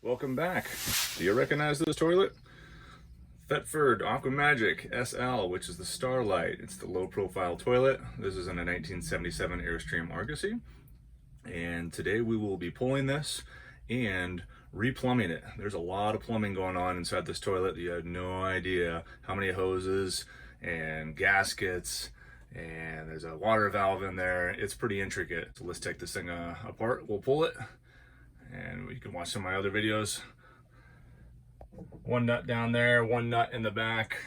Welcome back. Do you recognize this toilet? Thetford Aquamagic SL, which is the Starlite. It's the low profile toilet. This is in a 1977 Airstream Argosy. And today we will be pulling this and replumbing it. There's a lot of plumbing going on inside this toilet. You have no idea how many hoses and gaskets, and there's a water valve in there. It's pretty intricate. So let's take this thing apart. We'll pull it and you can watch some of my other videos. One nut down there, one nut in the back,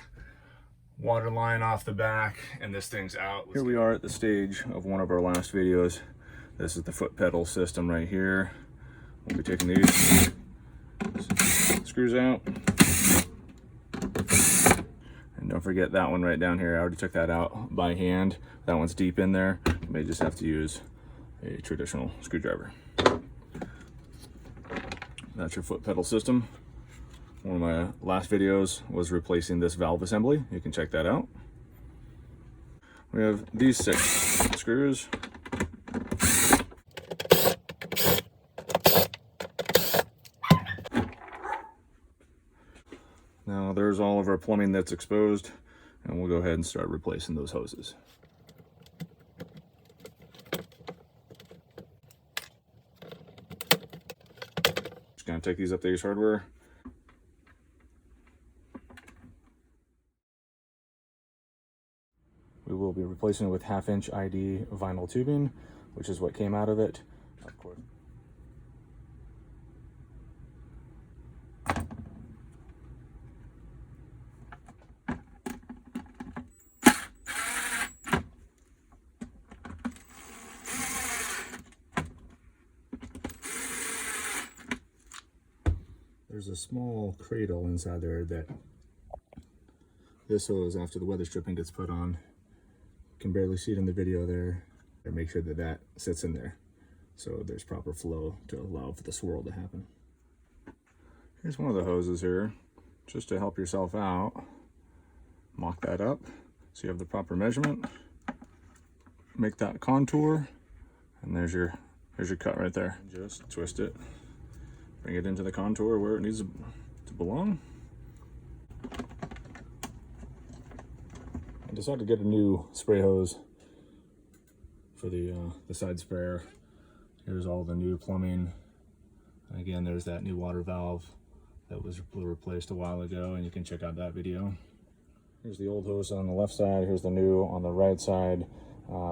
water line off the back, and this thing's out. Here we are at the stage of one of our last videos. This is the foot pedal system right here. We'll be taking these screws out. And don't forget that one right down here. I already took that out by hand. That one's deep in there. You may just have to use a traditional screwdriver. That's your foot pedal system. One of my last videos was replacing this valve assembly. You can check that out. We have these 6 screws. Now there's all of our plumbing that's exposed, and we'll go ahead and start replacing those hoses. Just gonna take these up to Ace Hardware. We will be replacing it with 1/2" ID vinyl tubing, which is what came out of it. Of course. There's a small cradle inside there that this hose, after the weather stripping gets put on, you can barely see it in the video there. And make sure that that sits in there so there's proper flow to allow for the swirl to happen. Here's one of the hoses here, just to help yourself out. Mock that up so you have the proper measurement. Make that contour, and there's your cut right there. Just twist it. Bring it into the contour where it needs to belong. I decided to get a new spray hose for the side sprayer. Here's all the new plumbing. And again, there's that new water valve that was replaced a while ago, and you can check out that video. Here's the old hose on the left side. Here's the new on the right side.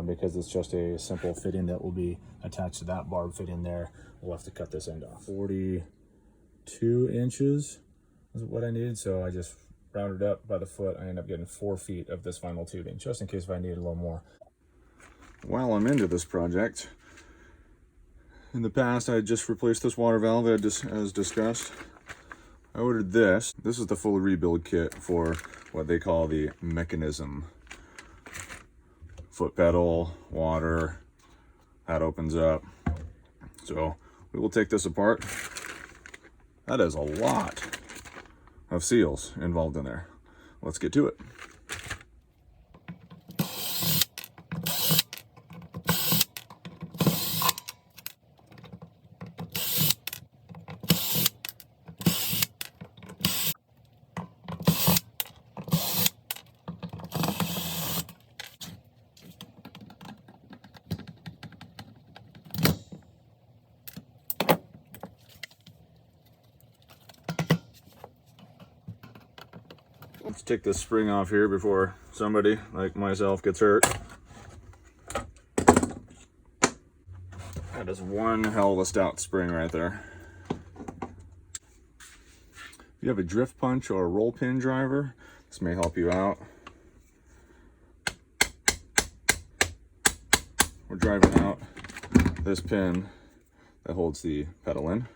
Because it's just a simple fitting that will be attached to that barb fitting there, we'll have to cut this end off. 42 inches is what I needed, so I just rounded up by the foot. I end up getting 4 feet of this vinyl tubing, just in case if I need a little more. While I'm into this project, in the past I just replaced this water valve as discussed. I ordered this. This is the full rebuild kit for what they call the mechanism. Foot pedal, water, that opens up. So we will take this apart. That is a lot of seals involved in there. Let's get to it. Let's take this spring off here before somebody like myself gets hurt. That is one hell of a stout spring right there. If you have a drift punch or a roll pin driver, this may help you out. We're driving out this pin that holds the pedal in.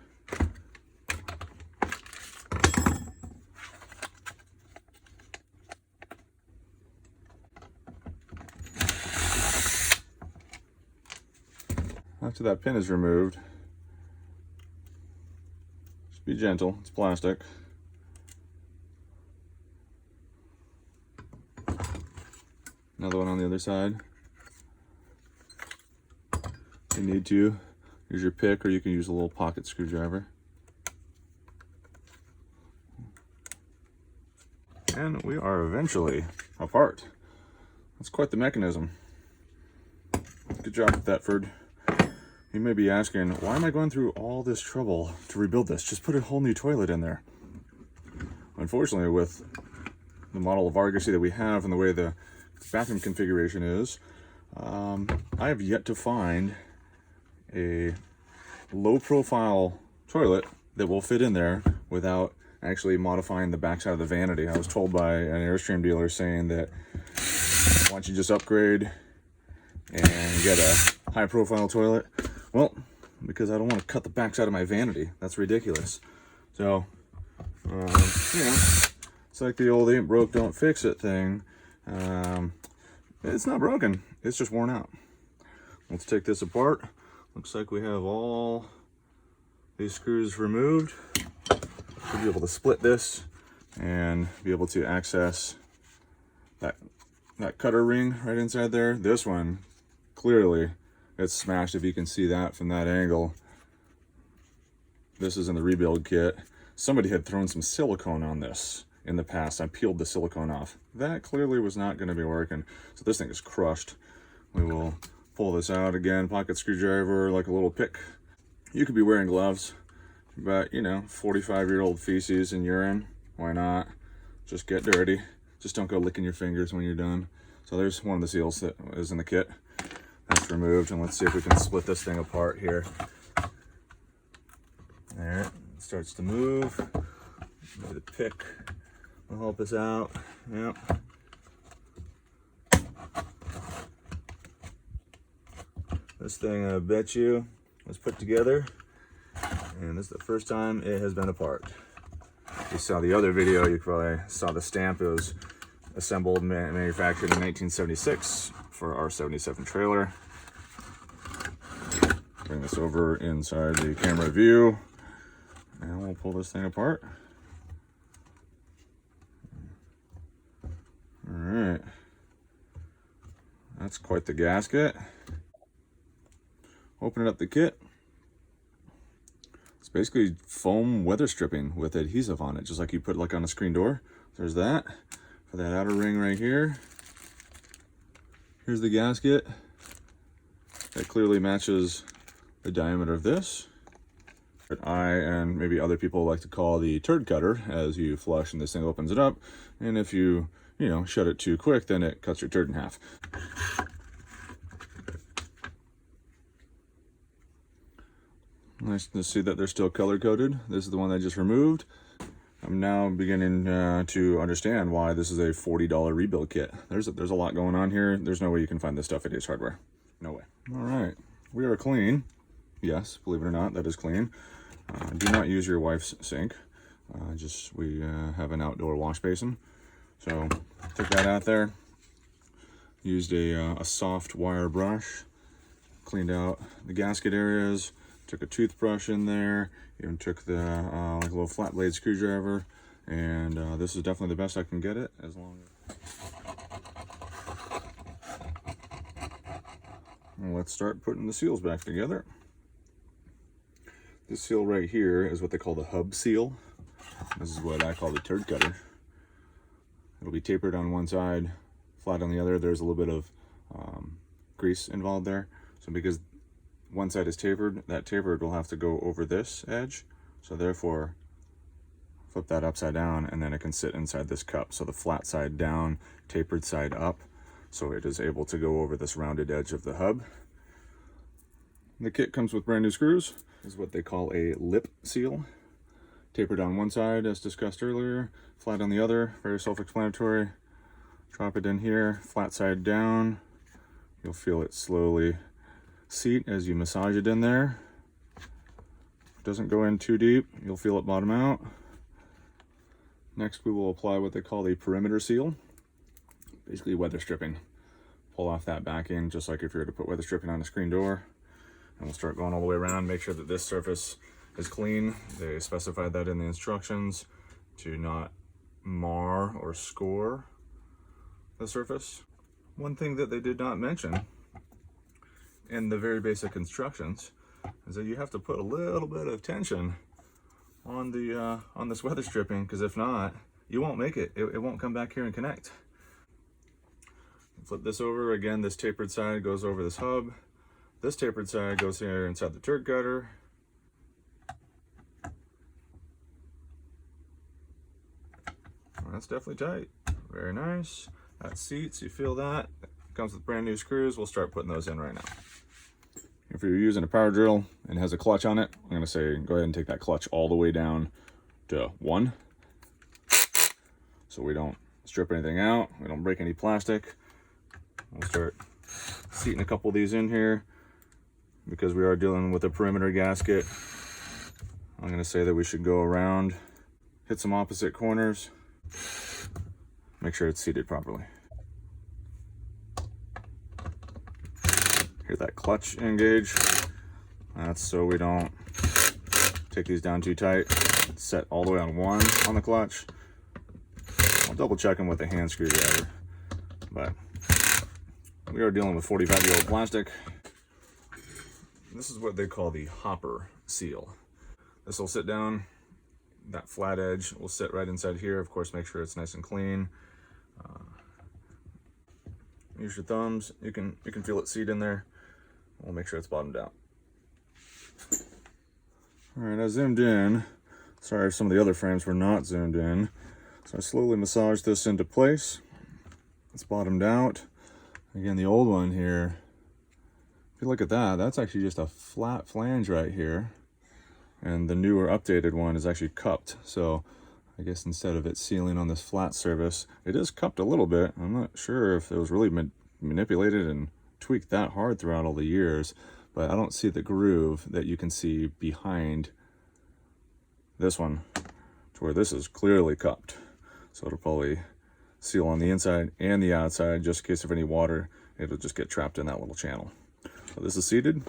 After that pin is removed, just be gentle, it's plastic. Another one on the other side. If you need to, use your pick, or you can use a little pocket screwdriver. And we are eventually apart. That's quite the mechanism. Good job, Thetford. You may be asking, why am I going through all this trouble to rebuild this? Just put a whole new toilet in there. Unfortunately, with the model of Argosy that we have and the way the bathroom configuration is, I have yet to find a low-profile toilet that will fit in there without actually modifying the backside of the vanity. I was told by an Airstream dealer saying that why don't you just upgrade and get a high-profile toilet? Well, because I don't want to cut the backside of my vanity. That's ridiculous. So, you know, it's like the old "ain't broke, don't fix it" thing. It's not broken. It's just worn out. Let's take this apart. Looks like we have all these screws removed. We'll be able to split this and be able to access that cutter ring right inside there. This one, clearly, it's smashed if you can see that from that angle. This is in the rebuild kit. Somebody had thrown some silicone on this in the past. I peeled the silicone off. That clearly was not going to be working. So this thing is crushed. We will pull this out again, pocket screwdriver, like a little pick. You could be wearing gloves, but you know, 45-year-old feces and urine, why not? Just get dirty. Just don't go licking your fingers when you're done. So there's one of the seals that is in the kit. That's removed, and let's see if we can split this thing apart here. There, it starts to move. Maybe the pick will help us out. Yep. This thing, I bet you, was put together, and this is the first time it has been apart. If you saw the other video, you probably saw the stamp. It was assembled and manufactured in 1976 for our 77 trailer. Bring this over inside the camera view, and we'll pull this thing apart. All right, that's quite the gasket. Open up the kit. It's basically foam weather stripping with adhesive on it, just like you put like on a screen door. There's that for that outer ring right here. Here's the gasket. That clearly matches the diameter of this. What I and maybe other people like to call the turd cutter, as you flush and this thing opens it up. And if you shut it too quick, then it cuts your turd in half. Nice to see that they're still color coded. This is the one I just removed. I'm now beginning to understand why this is a $40 rebuild kit. There's a lot going on here. There's no way you can find this stuff at Ace Hardware. No way. All right, we are clean. Yes, believe it or not, that is clean. Do not use your wife's sink. We have an outdoor wash basin. So took that out there. Used a soft wire brush. Cleaned out the gasket areas. Took a toothbrush in there, even took the like a little flat blade screwdriver, and this is definitely the best I can get it. As long as let's start putting the seals back together. This seal right here is what they call the hub seal. This is what I call the turd cutter. It'll be tapered on one side, flat on the other. There's a little bit of grease involved there, so because one side is tapered, that tapered will have to go over this edge. So therefore, flip that upside down and then it can sit inside this cup. So the flat side down, tapered side up. So it is able to go over this rounded edge of the hub. The kit comes with brand new screws. This is what they call a lip seal. Tapered on one side, as discussed earlier, flat on the other, very self-explanatory. Drop it in here, flat side down. You'll feel it slowly seat as you massage it in there. It doesn't go in too deep, you'll feel it bottom out. Next we will apply what they call the perimeter seal, basically weather stripping. Pull off that backing just like if you were to put weather stripping on a screen door, and we'll start going all the way around. Make sure that this surface is clean. They specified that in the instructions to not mar or score the surface. One thing that they did not mention in the very basic instructions is that you have to put a little bit of tension on the on this weather stripping, because if not, you won't make it. It won't come back here and connect. Flip this over. Again, this tapered side goes over this hub. This tapered side goes here inside the turd cutter. Well, that's definitely tight. Very nice. That seats, you feel that. Comes with brand new screws. We'll start putting those in right now. If you're using a power drill and has a clutch on it, I'm going to say go ahead and take that clutch all the way down to 1. So we don't strip anything out, we don't break any plastic. We'll start seating a couple of these in here because we are dealing with a perimeter gasket. I'm going to say that we should go around, hit some opposite corners, make sure it's seated properly. Hear that clutch engage? That's so we don't take these down too tight. It's set all the way on 1 on the clutch. I'll double check them with a hand screwdriver, but we are dealing with 45-year-old plastic. This is what they call the hopper seal. This will sit down, that flat edge will sit right inside here. Of course, make sure it's nice and clean. Use your thumbs, you can feel it seat in there. We'll make sure it's bottomed out. All right, I zoomed in. Sorry if some of the other frames were not zoomed in. So I slowly massage this into place. It's bottomed out. Again, the old one here, if you look at that, that's actually just a flat flange right here. And the newer updated one is actually cupped. So I guess instead of it sealing on this flat surface, it is cupped a little bit. I'm not sure if it was really manipulated and tweaked that hard throughout all the years, but I don't see the groove that you can see behind this one to where this is clearly cupped. So it'll probably seal on the inside and the outside, just in case of any water, it'll just get trapped in that little channel. So this is seated.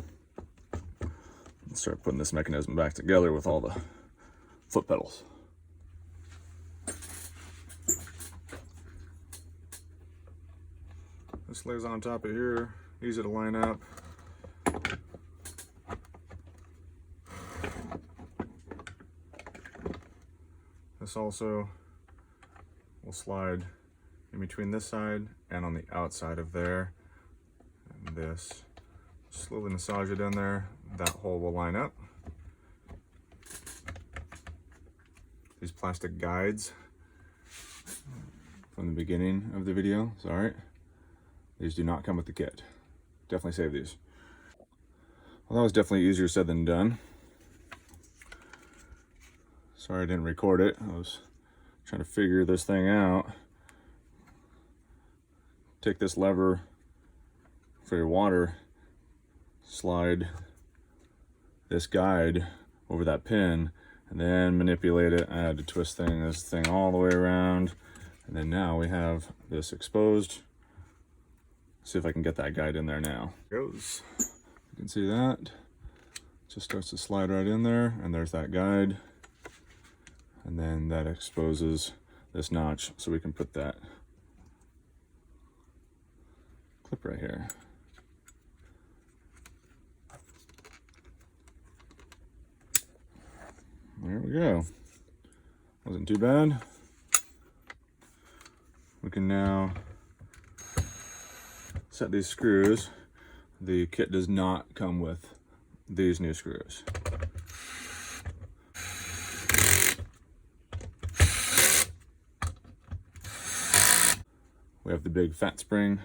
Let's start putting this mechanism back together with all the foot pedals. This lays on top of here, easy to line up. This also will slide in between this side and on the outside of there. And this, slowly massage it in there, that hole will line up. These plastic guides from the beginning of the video, sorry. These do not come with the kit. Definitely save these. Well, that was definitely easier said than done. Sorry I didn't record it. I was trying to figure this thing out. Take this lever for your water, slide this guide over that pin, and then manipulate it. I had to twist this thing all the way around. And then now we have this exposed. See if I can get that guide in there now. Goes. You can see that. Just starts to slide right in there, and there's that guide. And then that exposes this notch, so we can put that clip right here. There we go. Wasn't too bad. We can now set these screws. The kit does not come with these new screws. We have the big fat spring.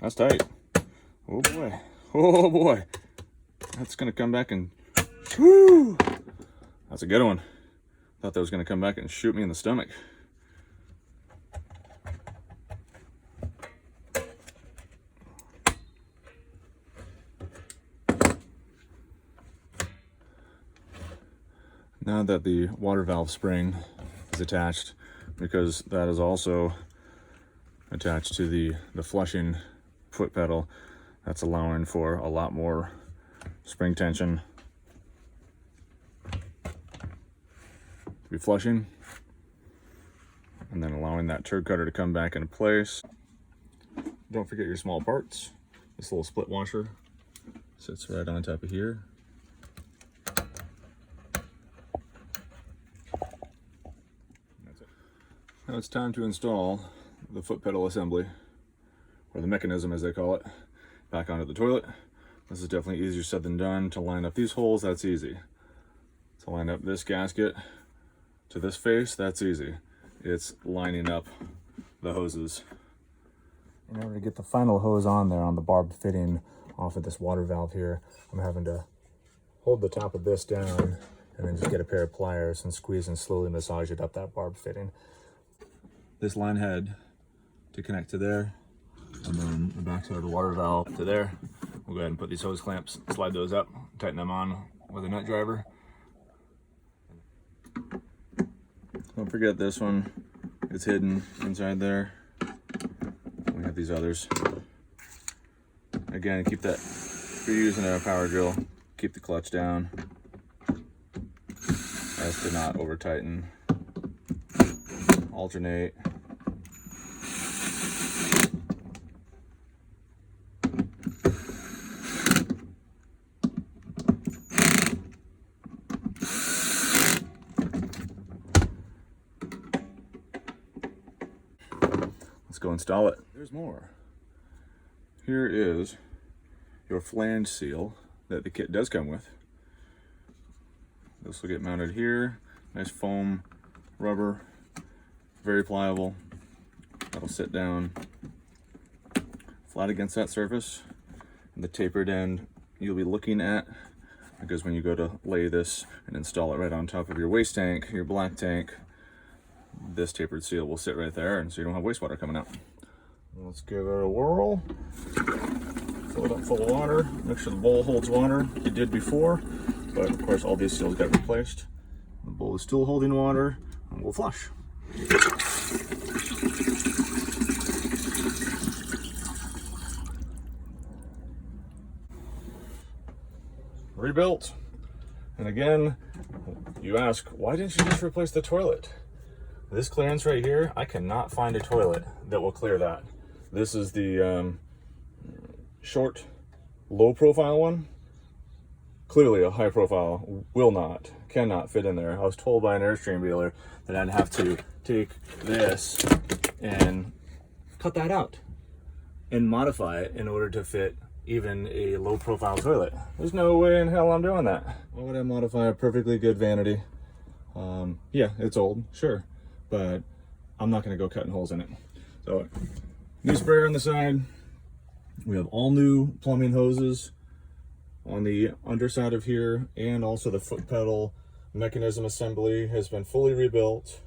That's tight. Oh boy. Oh boy. That's gonna come back and whoo! That's a good one. Thought that was gonna come back and shoot me in the stomach. Now that the water valve spring is attached, because that is also attached to the flushing foot pedal, that's allowing for a lot more spring tension to be flushing, and then allowing that turd cutter to come back into place. Don't forget your small parts. This little split washer sits right on top of here. That's it. Now it's time to install the foot pedal assembly, or the mechanism as they call it, back onto the toilet. This is definitely easier said than done. To line up these holes, that's easy. To line up this gasket to this face, that's easy. It's lining up the hoses. In order to get the final hose on there on the barbed fitting off of this water valve here, I'm having to hold the top of this down and then just get a pair of pliers and squeeze and slowly massage it up that barbed fitting. This line head to connect to there, and then the backside of the water valve to there. We'll go ahead and put these hose clamps, slide those up, tighten them on with a nut driver. Don't forget this one, it's hidden inside there. We have these others. Again, keep that, if you're using a power drill, keep the clutch down as to not over tighten. Alternate. Let's go install it. There's more. Here is your flange seal that the kit does come with. This will get mounted here. Nice foam rubber, very pliable. That'll sit down flat against that surface. And the tapered end you'll be looking at, because when you go to lay this and install it right on top of your waste tank, your black tank, this tapered seal will sit right there, and so you don't have wastewater coming out. Let's give it a whirl. Fill it up full of water. Make sure the bowl holds water. It did before, but of course all these seals got replaced. The bowl is still holding water, and we'll flush. Rebuilt. And again, you ask, why didn't you just replace the toilet? This clearance right here, I cannot find a toilet that will clear that. This is the short, low profile one. Clearly a high profile cannot fit in there. I was told by an Airstream dealer that I'd have to take this and cut that out and modify it in order to fit even a low profile toilet. There's no way in hell I'm doing that. Why would I modify a perfectly good vanity? Yeah, it's old, sure, but I'm not gonna go cutting holes in it. So, new sprayer on the side. We have all new plumbing hoses on the underside of here, and also the foot pedal mechanism assembly has been fully rebuilt.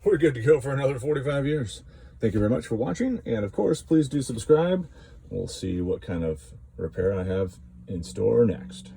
We're good to go for another 45 years. Thank you very much for watching, and of course, please do subscribe. We'll see what kind of repair I have in store next.